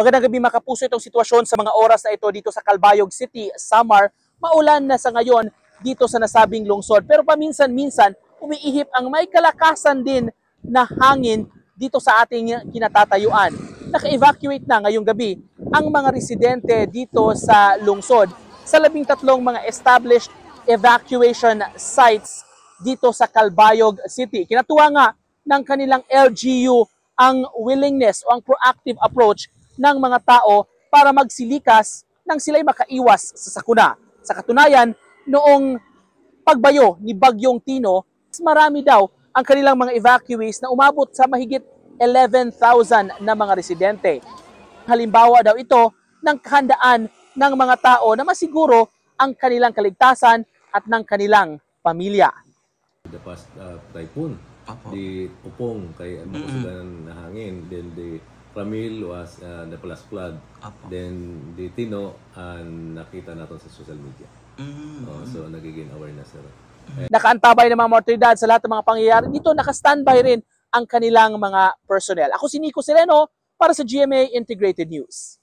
Magandang gabi mga kapuso, itong sitwasyon sa mga oras na ito dito sa Calbayog City, Samar. Maulan na sa ngayon dito sa nasabing lungsod. Pero paminsan-minsan, umiihip ang may kalakasan din na hangin dito sa ating kinatatayuan. Naka-evacuate na ngayong gabi ang mga residente dito sa lungsod sa 13 mga established evacuation sites dito sa Calbayog City. Kinatuwa nga ng kanilang LGU ang willingness o ang proactive approach ng mga tao para magsilikas nang sila'y makaiwas sa sakuna. Sa katunayan, noong pagbayo ni Bagyong Tino, marami daw ang kanilang mga evacuees na umabot sa mahigit 11,000 na mga residente. Halimbawa daw ito ng kahandaan ng mga tao na masiguro ang kanilang kaligtasan at ng kanilang pamilya. The past typhoon, the Upong kay makusugan na hangin, then the Ramil was the plus flood, then the Tino nakita natin sa social media. So nagiging awareness na. Nakaantabay ng mga otoridad sa lahat ng mga pangyayari dito, naka-standby rin ang kanilang mga personnel. Ako si Nico Sereno para sa GMA Integrated News.